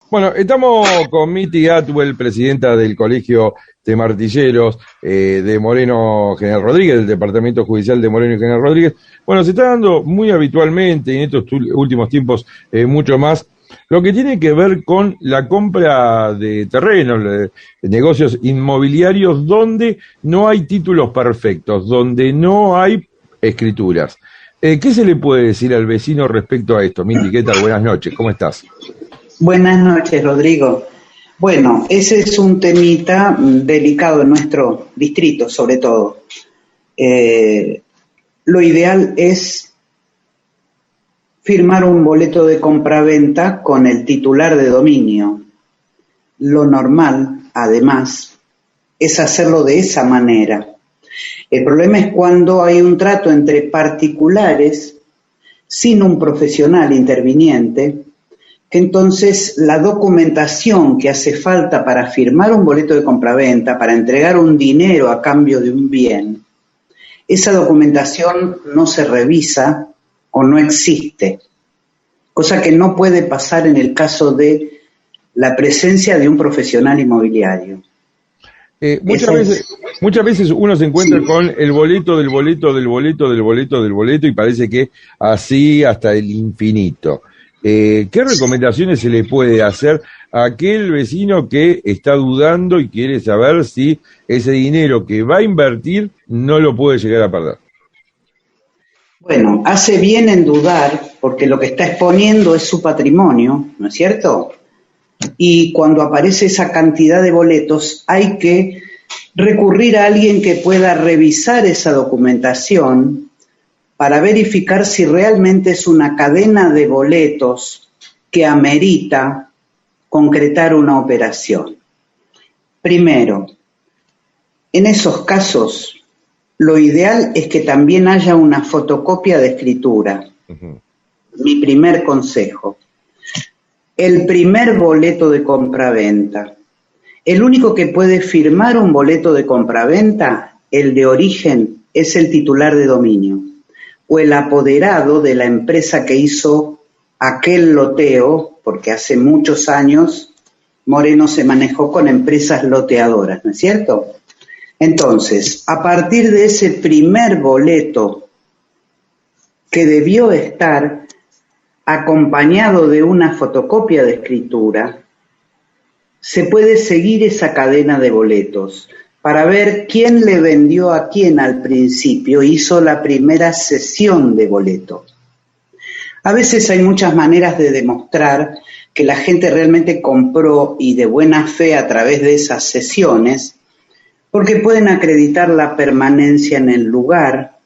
Bueno, estamos con Miti Atwell, presidenta del Colegio de Martilleros de Moreno General Rodríguez, del Departamento Judicial de Moreno y General Rodríguez. Bueno, se está dando muy habitualmente en estos últimos tiempos mucho más lo que tiene que ver con la compra de terrenos, de negocios inmobiliarios donde no hay títulos perfectos, donde no hay escrituras. ¿Qué se le puede decir al vecino respecto a esto? Miti, ¿qué tal? Buenas noches, ¿cómo estás? Buenas noches, Rodrigo. Bueno, ese es un temita delicado en nuestro distrito, sobre todo. Lo ideal es firmar un boleto de compraventa con el titular de dominio. Lo normal, además, es hacerlo de esa manera. El problema es cuando hay un trato entre particulares sin un profesional interviniente, que entonces la documentación que hace falta para firmar un boleto de compraventa, para entregar un dinero a cambio de un bien, esa documentación no se revisa o no existe, cosa que no puede pasar en el caso de la presencia de un profesional inmobiliario. Muchas veces uno se encuentra con el boleto del boleto del boleto del boleto del boleto y parece que así hasta el infinito. ¿Qué recomendaciones se le puede hacer a aquel vecino que está dudando y quiere saber si ese dinero que va a invertir no lo puede llegar a perder? Bueno, hace bien en dudar porque lo que está exponiendo es su patrimonio, ¿no es cierto? Y cuando aparece esa cantidad de boletos hay que recurrir a alguien que pueda revisar esa documentación para verificar si realmente es una cadena de boletos que amerita concretar una operación. Primero, en esos casos, lo ideal es que también haya una fotocopia de escritura. Uh-huh. Mi primer consejo. El primer boleto de compraventa. El único que puede firmar un boleto de compraventa, el de origen, es el titular de dominio o el apoderado de la empresa que hizo aquel loteo, porque hace muchos años Moreno se manejó con empresas loteadoras, ¿no es cierto? Entonces, a partir de ese primer boleto que debió estar acompañado de una fotocopia de escritura, se puede seguir esa cadena de boletos para ver quién le vendió a quién al principio, hizo la primera sesión de boleto. A veces hay muchas maneras de demostrar que la gente realmente compró y de buena fe a través de esas sesiones, porque pueden acreditar la permanencia en el lugar,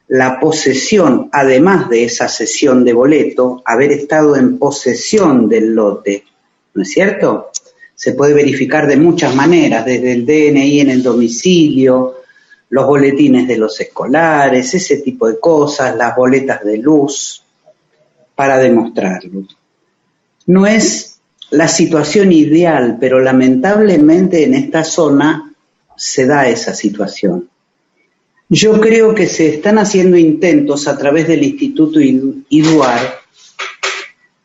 la posesión, además de esa sesión de boleto, haber estado en posesión del lote, ¿no es cierto? Se puede verificar de muchas maneras, desde el DNI en el domicilio, los boletines de los escolares, ese tipo de cosas, las boletas de luz, para demostrarlo. No es la situación ideal, pero lamentablemente en esta zona se da esa situación. Yo creo que se están haciendo intentos a través del Instituto IDUAR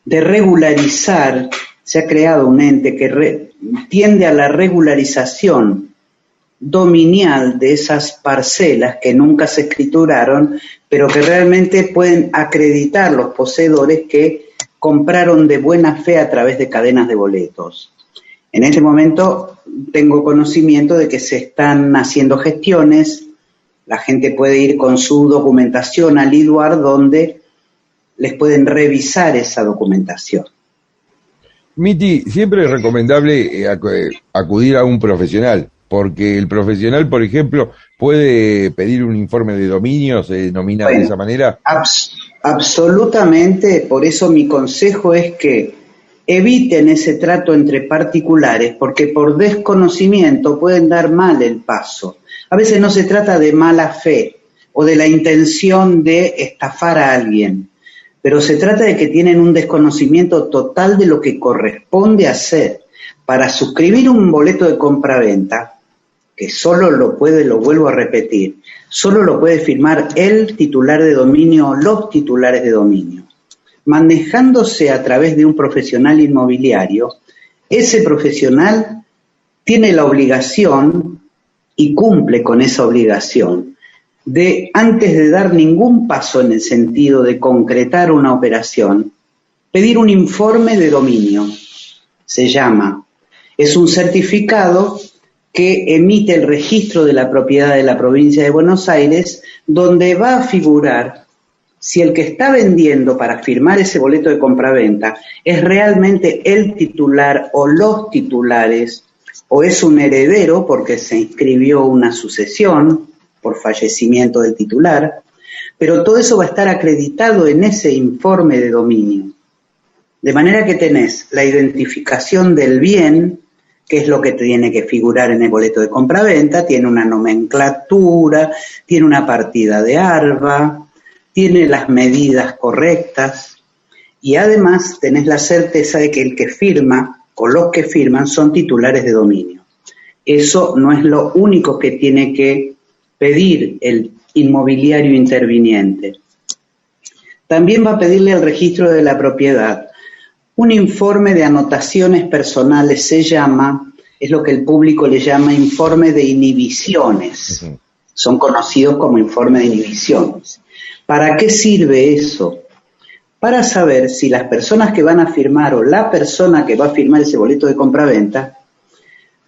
de regularizar. Se ha creado un ente que tiende a la regularización dominial de esas parcelas que nunca se escrituraron, pero que realmente pueden acreditar los poseedores que compraron de buena fe a través de cadenas de boletos. En este momento tengo conocimiento de que se están haciendo gestiones, la gente puede ir con su documentación al IDUAR donde les pueden revisar esa documentación. Miti, siempre es recomendable acudir a un profesional, porque el profesional, por ejemplo, puede pedir un informe de dominio, se denomina de esa manera. Absolutamente, por eso mi consejo es que eviten ese trato entre particulares, porque por desconocimiento pueden dar mal el paso. A veces no se trata de mala fe o de la intención de estafar a alguien, pero se trata de que tienen un desconocimiento total de lo que corresponde hacer. Para suscribir un boleto de compraventa, que solo lo vuelvo a repetir, solo lo puede firmar el titular de dominio o los titulares de dominio. Manejándose a través de un profesional inmobiliario, ese profesional tiene la obligación y cumple con esa obligación de, antes de dar ningún paso en el sentido de concretar una operación, pedir un informe de dominio. Se llama. Es un certificado que emite el registro de la propiedad de la provincia de Buenos Aires, donde va a figurar si el que está vendiendo para firmar ese boleto de compraventa es realmente el titular o los titulares, o es un heredero porque se inscribió una sucesión por fallecimiento del titular, pero todo eso va a estar acreditado en ese informe de dominio. De manera que tenés la identificación del bien, que es lo que tiene que figurar en el boleto de compraventa, tiene una nomenclatura, tiene una partida de ARBA, tiene las medidas correctas y además tenés la certeza de que el que firma o los que firman son titulares de dominio. Eso no es lo único que tiene que pedir el inmobiliario interviniente. También va a pedirle al registro de la propiedad un informe de anotaciones personales, se llama, es lo que el público le llama informe de inhibiciones. Son conocidos como informe de inhibiciones. ¿Para qué sirve eso? Para saber si las personas que van a firmar o la persona que va a firmar ese boleto de compraventa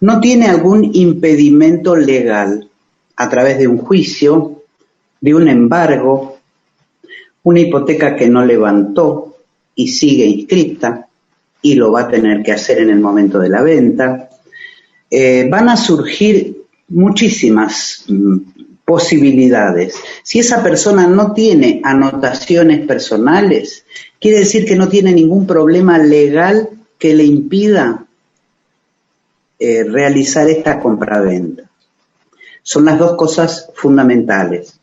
no tiene algún impedimento legal a través de un juicio, de un embargo, una hipoteca que no levantó y sigue inscripta y lo va a tener que hacer en el momento de la venta. Van a surgir muchísimas posibilidades. Si esa persona no tiene anotaciones personales, quiere decir que no tiene ningún problema legal que le impida realizar esta compraventa. Son las dos cosas fundamentales.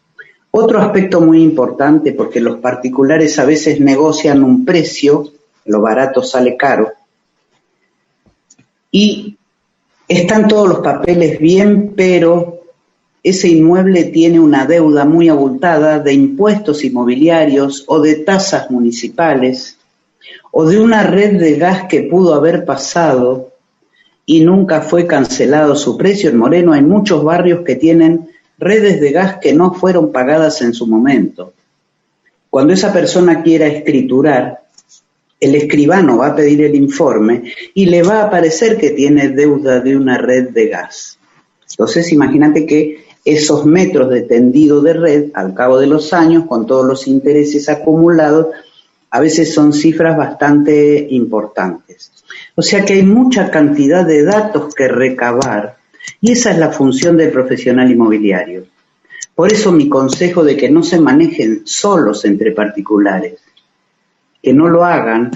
Otro aspecto muy importante, porque los particulares a veces negocian un precio, lo barato sale caro, y están todos los papeles bien, pero ese inmueble tiene una deuda muy abultada de impuestos inmobiliarios o de tasas municipales o de una red de gas que pudo haber pasado y nunca fue cancelado su precio. En Moreno hay muchos barrios que tienen redes de gas que no fueron pagadas en su momento. Cuando esa persona quiera escriturar, el escribano va a pedir el informe y le va a aparecer que tiene deuda de una red de gas. Entonces imagínate que esos metros de tendido de red, al cabo de los años, con todos los intereses acumulados, a veces son cifras bastante importantes. O sea que hay mucha cantidad de datos que recabar y esa es la función del profesional inmobiliario. Por eso mi consejo de que no se manejen solos entre particulares, que no lo hagan,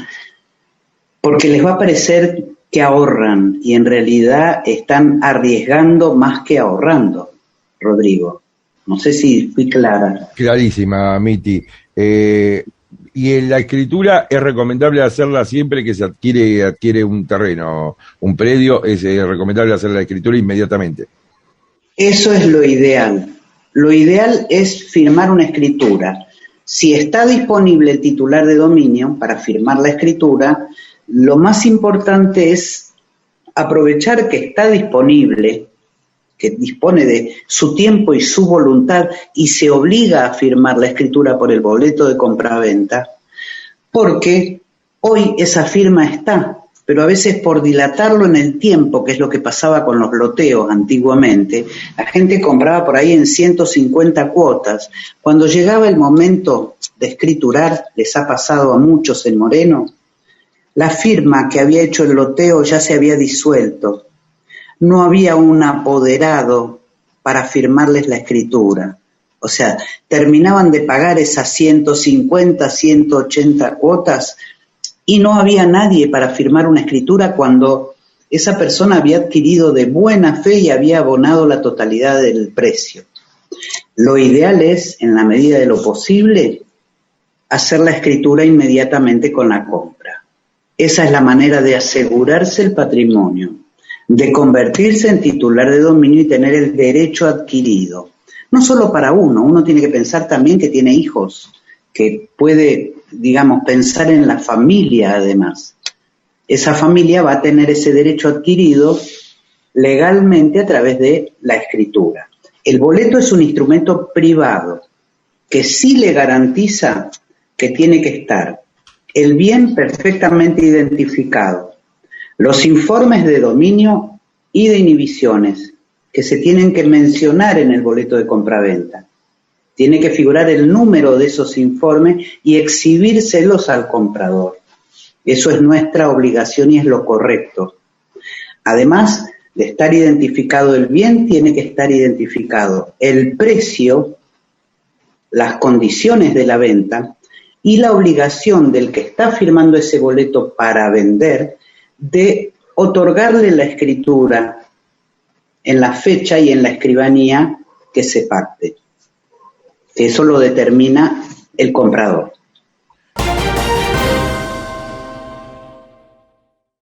porque les va a parecer que ahorran y en realidad están arriesgando más que ahorrando. Rodrigo, no sé si fui clara. Clarísima, Miti. Y en la escritura es recomendable hacerla siempre que se adquiere un terreno, un predio, es recomendable hacer la escritura inmediatamente. Eso es lo ideal. Lo ideal es firmar una escritura. Si está disponible el titular de dominio para firmar la escritura, lo más importante es aprovechar que está disponible, que dispone de su tiempo y su voluntad y se obliga a firmar la escritura por el boleto de compraventa, porque hoy esa firma está, pero a veces por dilatarlo en el tiempo, que es lo que pasaba con los loteos antiguamente, la gente compraba por ahí en 150 cuotas. Cuando llegaba el momento de escriturar, les ha pasado a muchos en Moreno, la firma que había hecho el loteo ya se había disuelto. No había un apoderado para firmarles la escritura. O sea, terminaban de pagar esas 150, 180 cuotas y no había nadie para firmar una escritura cuando esa persona había adquirido de buena fe y había abonado la totalidad del precio. Lo ideal es, en la medida de lo posible, hacer la escritura inmediatamente con la compra. Esa es la manera de asegurarse el patrimonio, de convertirse en titular de dominio y tener el derecho adquirido. No solo para uno tiene que pensar también que tiene hijos, que puede, digamos, pensar en la familia además. esa familia va a tener ese derecho adquirido legalmente a través de la escritura. El boleto es un instrumento privado que sí le garantiza que tiene que estar el bien perfectamente identificado, los informes de dominio y de inhibiciones que se tienen que mencionar en el boleto de compraventa. Tiene que figurar el número de esos informes y exhibírselos al comprador. Eso es nuestra obligación y es lo correcto. Además de estar identificado el bien, tiene que estar identificado el precio, las condiciones de la venta y la obligación del que está firmando ese boleto para vender de otorgarle la escritura en la fecha y en la escribanía que se pacte. Eso lo determina el comprador.